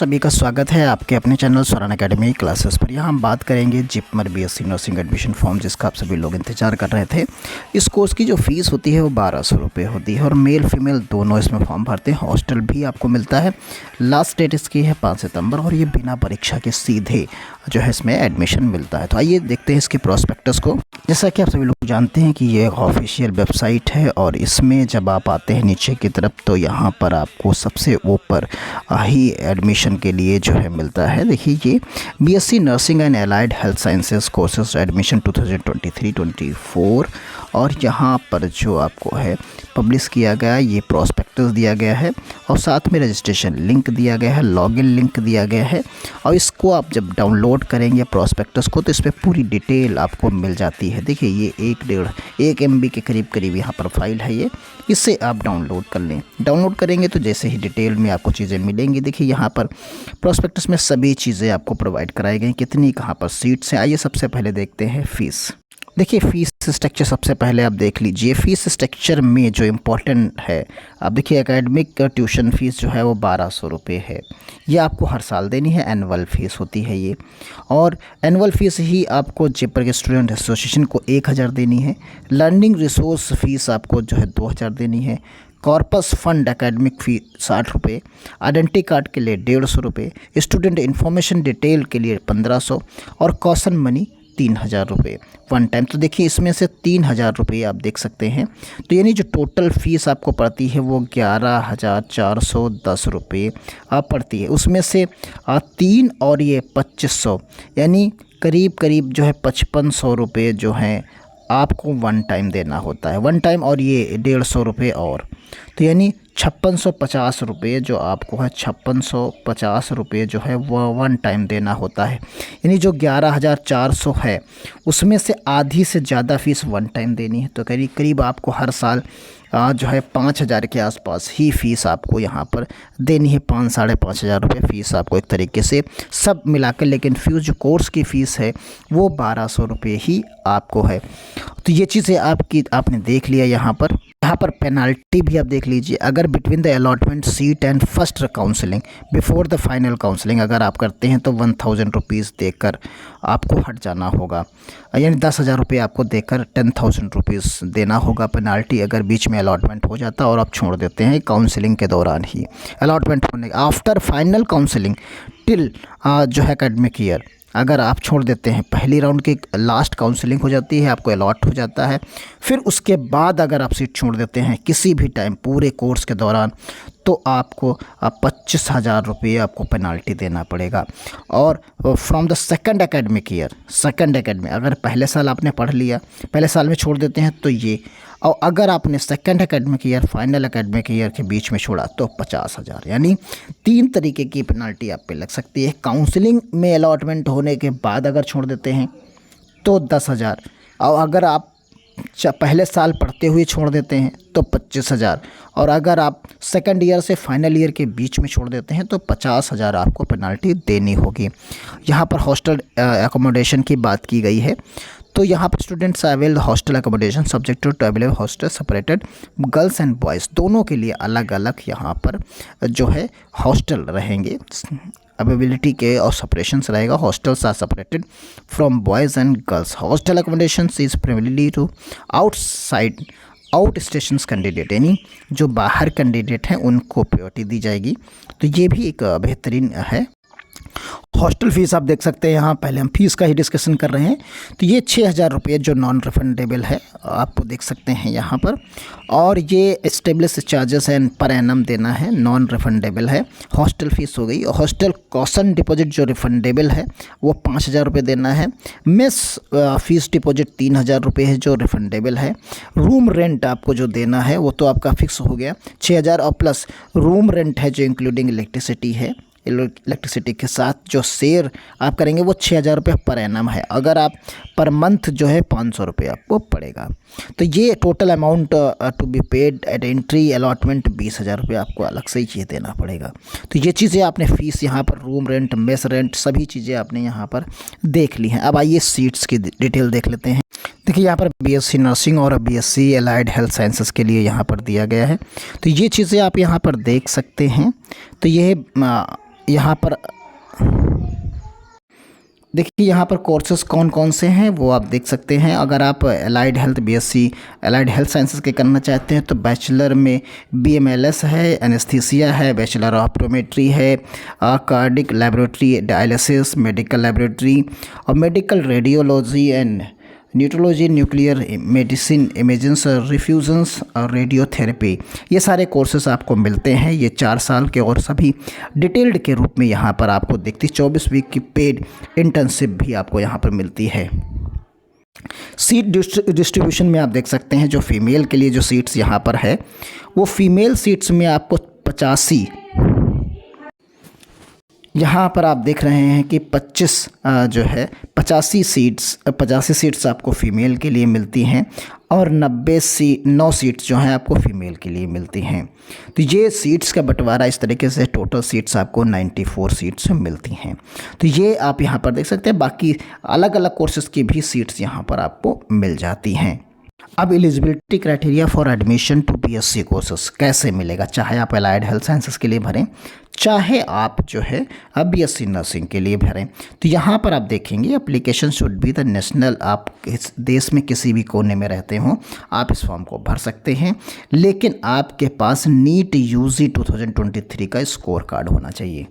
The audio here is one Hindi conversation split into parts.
सभी का स्वागत है आपके अपने चैनल स्वरान एकेडमी क्लासेस पर। यहाँ हम बात करेंगे JIPMER BSc nursing admission form, जिसका आप सभी लोग इंतजार कर रहे थे। इस कोर्स की जो फीस होती है वो 1200 रुपये होती है और मेल फीमेल दोनों इसमें फॉर्म भरते हैं। हॉस्टल भी आपको मिलता है। लास्ट डेट इसकी है 5 सितंबर और ये बिना परीक्षा के सीधे जो है इसमें एडमिशन मिलता है। तो आइए देखते हैं इसके प्रॉस्पेक्टस को। जैसा कि आप सभी लोग जानते हैं कि ये एक ऑफिशियल वेबसाइट है और इसमें जब आप आते हैं नीचे की तरफ तो यहाँ पर आपको सबसे ऊपर ही एडमिशन के लिए जो है मिलता है। देखिए ये BSc nursing and allied health sciences courses admission 2023-24 और यहाँ पर जो आपको है पब्लिश किया गया ये प्रॉस्पेक्टस दिया गया है और साथ में रजिस्ट्रेशन लिंक दिया गया है, लॉगिन लिंक दिया गया है। और इसको आप जब डाउनलोड करेंगे प्रॉस्पेक्टस को तो इस पर पूरी डिटेल आपको मिल जाती है। देखिए ये 1 MB के करीब यहाँ पर फाइल है ये, इससे आप डाउनलोड कर लें। डाउनलोड करेंगे तो जैसे ही डिटेल में आपको चीज़ें मिलेंगी। देखिए यहाँ पर प्रॉस्पेक्टस में सभी चीज़ें आपको प्रोवाइड कराई गई, कितनी कहाँ पर सीट्स हैं। आइए सबसे पहले देखते हैं फ़ीस। देखिए फ़ीस स्ट्रक्चर सबसे पहले आप देख लीजिए। फ़ीस स्ट्रक्चर में जो इम्पोर्टेंट है, आप देखिए एकेडमिक ट्यूशन फ़ीस जो है वो 1200 रुपये है। ये आपको हर साल देनी है, एनुअल फ़ीस होती है ये। और एनुअल फ़ीस ही आपको जिपमर के स्टूडेंट एसोसिएशन को 1000 देनी है। लर्निंग रिसोर्स फ़ीस आपको जो है 2000 देनी है। कॉर्पस फंड एकेडमिक फ़ी 60 रुपये, आइडेंटिटी कार्ड के लिए 150 रुपये, स्टूडेंट इन्फॉर्मेशन डिटेल के लिए 1500 और कॉशन मनी 3000 रुपये वन टाइम। तो देखिए इसमें से 3000 रुपये आप देख सकते हैं। तो यानी जो टोटल फ़ीस आपको पड़ती है वो 11410 रुपये पड़ती है। उसमें से 3 और ये 2500 यानी करीब जो है 5500 रुपये जो हैं आपको वन टाइम देना होता है। वन टाइम और ये 150 रुपये और, तो यानी 5650 रुपये जो आपको है 5650 रुपये जो है वो वन टाइम देना होता है। यानी जो 11400 है उसमें से आधी से ज़्यादा फ़ीस वन टाइम देनी है। तो करीब आपको हर साल जो है 5000 के आसपास ही फ़ीस आपको यहाँ पर देनी है। 5-5.5 रुपये फ़ीस आपको एक तरीके से सब मिलाकर, लेकिन फ्यूज जो कोर्स की फ़ीस है वो 1200 रुपये ही आपको है। तो ये चीज़ें आपने देख लिया। यहाँ पर पेनाल्टी भी आप देख लीजिए। अगर between the allotment seat and first counselling before the final counselling अगर आप करते हैं तो 1000 रुपीज़ देकर आपको हट जाना होगा। यानी 10,000 रुपये आपको देकर 10,000 रुपीज़ देना होगा पेनाल्टी, अगर बीच में अलॉटमेंट हो जाता और आप छोड़ देते हैं काउंसलिंग के दौरान ही। अलॉटमेंट होने आफ्टर फाइनल काउंसलिंग टिल जो है एकेडमिक ईयर, अगर आप छोड़ देते हैं, पहली राउंड की लास्ट काउंसलिंग हो जाती है, आपको अलॉट हो जाता है, फिर उसके बाद अगर आप सीट छोड़ देते हैं किसी भी टाइम पूरे कोर्स के दौरान तो आपको 25,000 रुपये आपको पेनाल्टी देना पड़ेगा। और from the second academic year, अगर पहले साल आपने पढ़ लिया, पहले साल में छोड़ देते हैं तो ये, और अगर आपने second academic year final academic year के बीच में छोड़ा तो 50,000। यानी 3 तरीके की पेनाल्टी आप पे लग सकती है। काउंसलिंग में अलॉटमेंट होने के बाद अगर छोड़ देते हैं तो 10,000, और अगर आप पहले साल पढ़ते हुए छोड़ देते हैं तो 25,000, और अगर आप सेकंड ईयर से फाइनल ईयर के बीच में छोड़ देते हैं तो 50,000 आपको पेनाल्टी देनी होगी। यहाँ पर हॉस्टल एकोमोडेशन की बात की गई है। तो यहाँ पर students avail hostel accommodation subject to available hostel separated girls and boys, दोनों के लिए अलग अलग यहाँ पर जो है हॉस्टल रहेंगे। अवेलेबिलिटी के और सेपरेशंस रहेगा। Hostels are separated from boys and girls. Hostel accommodations is privilegedly to out stations candidate, यानी जो बाहर कैंडिडेट हैं उनको प्रायोरिटी दी जाएगी। तो ये भी एक बेहतरीन है। हॉस्टल फ़ीस आप देख सकते हैं। यहाँ पहले हम फ़ीस का ही डिस्कशन कर रहे हैं। तो ये 6000 रुपये जो नॉन रिफंडेबल है आपको देख सकते हैं यहाँ पर, और ये establish charges and per annum देना है, नॉन रिफंडेबल है। हॉस्टल फ़ीस हो गई। हॉस्टल कॉशन डिपॉजिट जो रिफंडेबल है वो 5000 रुपये देना है। मेस फ़ीस डिपॉजिट 3000 रुपये है जो रिफंडेबल है। रूम रेंट आपको जो देना है वो तो आपका फिक्स हो गया 6000, और प्लस रूम रेंट है जो इंक्लूडिंग इलेक्ट्रिसिटी है। इलेक्ट्रिसिटी के साथ जो शेयर आप करेंगे वो 6000 रुपये पर एनम है। अगर आप पर मंथ जो है 500 रुपये आपको पड़ेगा। तो ये total amount to be paid at entry allotment 20,000 रुपये आपको अलग से ही देना पड़ेगा। तो ये चीज़ें आपने फ़ीस यहाँ पर रूम रेंट, मेस रेंट, सभी चीज़ें आपने यहाँ पर देख ली हैं। अब आइए सीट्स की डिटेल देख लेते हैं। देखिए यहाँ पर बीएससी नर्सिंग और बीएससी एलाइड हेल्थ साइंसेस के लिए यहाँ पर दिया गया है। तो ये चीज़ें आप यहाँ पर देख सकते हैं। तो ये यहाँ पर देखिए, यहाँ पर कोर्सेज़ कौन कौन से हैं वो आप देख सकते हैं। अगर आप allied health BSc allied health sciences के करना चाहते हैं तो बैचलर में बीएमएलएस है, एनेस्थीसिया है, बैचलर ऑफ ऑप्टोमेट्री है, cardiac laboratory dialysis, medical laboratory और medical radiology and neurology, nuclear medicine, imaging, refusions और रेडियोथेरेपी, ये सारे कोर्सेज आपको मिलते हैं। ये 4 साल के और सभी डिटेल्ड के रूप में यहाँ पर आपको दिखती 24 वीक की पेड इंटर्नशिप भी आपको यहाँ पर मिलती है। सीट डिस्ट्रीब्यूशन में आप देख सकते हैं जो फीमेल के लिए जो सीट्स यहाँ पर है वो फीमेल सीट्स में आपको 85, यहाँ पर आप देख रहे हैं कि 25 जो है 85 सीट्स आपको फ़ीमेल के लिए मिलती हैं और 9 सीट्स जो हैं आपको फ़ीमेल के लिए मिलती हैं। तो ये सीट्स का बंटवारा इस तरीके से टोटल सीट्स आपको 94 सीट्स मिलती हैं। तो ये आप यहाँ पर देख सकते हैं। बाकी अलग अलग कोर्सेज़ की भी सीट्स यहाँ पर आपको मिल जाती हैं। अब eligibility criteria for admission to BSc courses कैसे मिलेगा, चाहे आप अलाइड हेल्थ साइंसेस के लिए भरें, चाहे आप जो है अब बीएससी नर्सिंग के लिए भरें। तो यहाँ पर आप देखेंगे application should be the national, आप इस देश में किसी भी कोने में रहते हो आप इस फॉर्म को भर सकते हैं, लेकिन आपके पास नीट यूजी 2023 का स्कोर कार्ड होना चाहिए।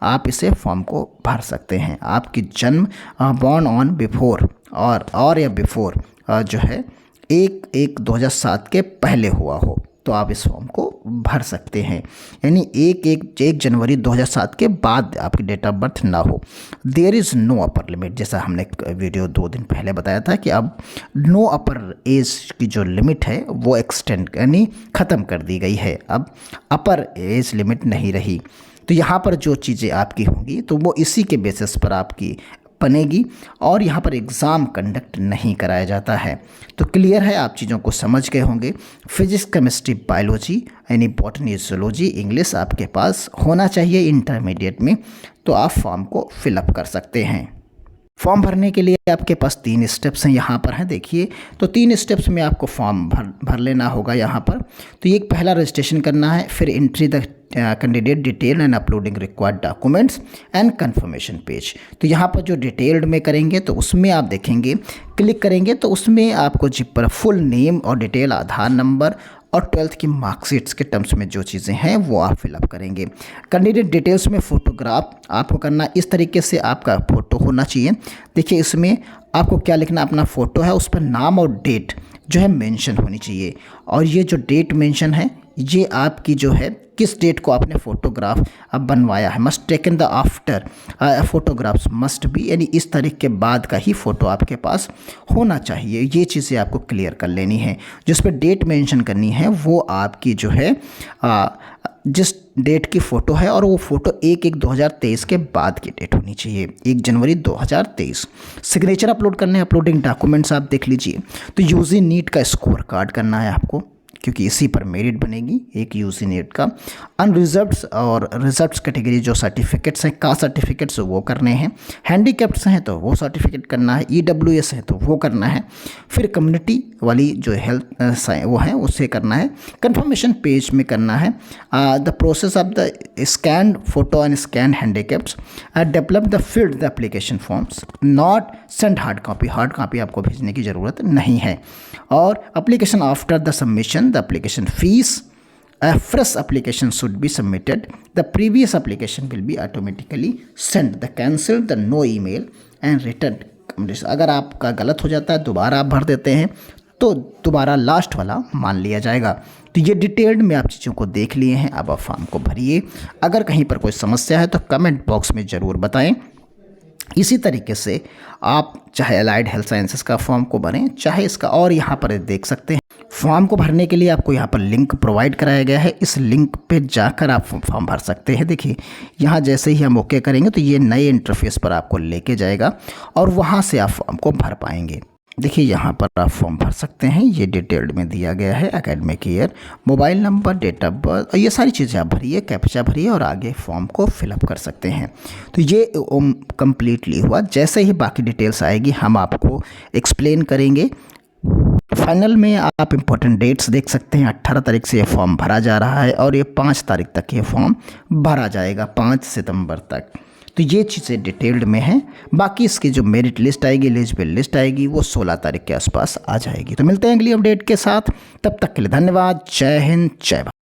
आप इसे फॉर्म को भर सकते हैं। आपकी जन्म बॉर्न ऑन बिफोर और या बिफोर जो है 1/1/2007 के पहले हुआ हो तो आप इस फॉर्म को भर सकते हैं। यानी 1 जनवरी 2007 के बाद आपकी डेट ऑफ बर्थ ना हो। There is no upper limit, जैसा हमने वीडियो 2 दिन पहले बताया था कि अब नो अपर एज की जो लिमिट है वो एक्सटेंड यानी ख़त्म कर दी गई है। अब अपर एज लिमिट नहीं रही। तो यहाँ पर जो चीज़ें आपकी होंगी तो वो इसी के बेसिस पर आपकी बनेगी और यहाँ पर एग्ज़ाम कंडक्ट नहीं कराया जाता है। तो क्लियर है, आप चीज़ों को समझ गए होंगे। फिजिक्स, केमिस्ट्री, बायोलॉजी यानी बॉटनी, जूलॉजी, इंग्लिश आपके पास होना चाहिए इंटरमीडिएट में, तो आप फॉर्म को फिलअप कर सकते हैं। फॉर्म भरने के लिए आपके पास 3 स्टेप्स हैं यहाँ पर हैं, देखिए। तो 3 स्टेप्स में आपको फॉर्म भर लेना होगा यहाँ पर। तो ये पहला रजिस्ट्रेशन करना है, फिर entry the candidate detail and uploading required documents and confirmation page. तो यहाँ पर जो डिटेल्ड में करेंगे तो उसमें आप देखेंगे, क्लिक करेंगे तो उसमें आपको जिप पर फुल नेम और डिटेल, आधार नंबर और 12th की मार्कशीट्स के टर्म्स में जो चीज़ें हैं वो आप फिलअप करेंगे। कैंडिडेट डिटेल्स में फ़ोटोग्राफ आपको करना, इस तरीके से आपका फ़ोटो होना चाहिए। देखिए इसमें आपको क्या लिखना, अपना फ़ोटो है उस पर नाम और डेट जो है मेंशन होनी चाहिए। और ये जो डेट मेंशन है ये आपकी जो है किस डेट को आपने फ़ोटोग्राफ अब बनवाया है। Must taken the after photographs must be, यानी इस तारीख के बाद का ही फ़ोटो आपके पास होना चाहिए। ये चीज़ें आपको क्लियर कर लेनी है। जिस पर डेट मेंशन करनी है वो आपकी जो है जिस डेट की फ़ोटो है और वो फ़ोटो 1/1/2023 के बाद की डेट होनी चाहिए, 1 जनवरी 2023। सिग्नेचर अपलोड करने, अपलोडिंग डॉक्यूमेंट्स आप देख लीजिए। तो यूजी नीट का स्कोर कार्ड करना है आपको, क्योंकि इसी पर मेरिट बनेगी एक यूजी नीट का। अनरिजर्व्ड्स और रिजर्व्ड्स कैटेगरी जो सर्टिफिकेट्स हैं, कास्ट सर्टिफिकेट्स वो करने हैं। हैंडीकैप्ड्स हैं तो वो सर्टिफिकेट करना है। ईडब्ल्यूएस है तो वो करना है। फिर कम्युनिटी वाली जो हेल्थ वो है उसे करना है। कंफर्मेशन पेज में करना है। The process of the scan photo and scan handicappeds, develop the field the application forms, not send hard copy आपको भेजने की ज़रूरत नहीं है। और application after the submission the application fees, a fresh application should be submitted, the previous application will be automatically sent, the cancel the no email and return। अगर आपका गलत हो जाता है, दोबारा आप भर देते हैं तो दोबारा लास्ट वाला मान लिया जाएगा। तो ये डिटेल्ड में आप चीज़ों को देख लिए हैं। अब आप फॉर्म को भरिए। अगर कहीं पर कोई समस्या है तो कमेंट बॉक्स में ज़रूर बताएं। इसी तरीके से आप चाहे अलाइड हेल्थ साइंसेस का फॉर्म को भरें, चाहे इसका, और यहाँ पर देख सकते हैं फॉर्म को भरने के लिए आपको यहाँ पर लिंक प्रोवाइड कराया गया है। इस लिंक पे जाकर आप फॉर्म भर सकते हैं। देखिए यहाँ जैसे ही हम ओके करेंगे तो ये नए इंटरफेस पर आपको लेके जाएगा और वहाँ से आप फॉर्म को भर पाएंगे। देखिए यहाँ पर आप फॉर्म भर सकते हैं। ये डिटेल्ड में दिया गया है, academic year, mobile number, date of birth, ये सारी चीज़ें आप भरिए, कैप्चा भरिए और आगे फॉर्म को फिलअप कर सकते हैं। तो ये कम्प्लीटली हुआ। जैसे ही बाकी डिटेल्स आएगी हम आपको एक्सप्लेन करेंगे। फाइनल में आप इम्पोर्टेंट डेट्स देख सकते हैं। 18 तारीख से ये फॉर्म भरा जा रहा है और ये 5 तारीख तक ये फॉर्म भरा जाएगा, 5 सितंबर तक। तो ये चीज़ें डिटेल्ड में हैं। बाकी इसकी जो मेरिट लिस्ट आएगी, एलिजिबल लिस्ट आएगी, वो 16 तारीख के आसपास आ जाएगी। तो मिलते हैं अगली अपडेट के साथ, तब तक के लिए धन्यवाद। जय हिंद, जय भारत।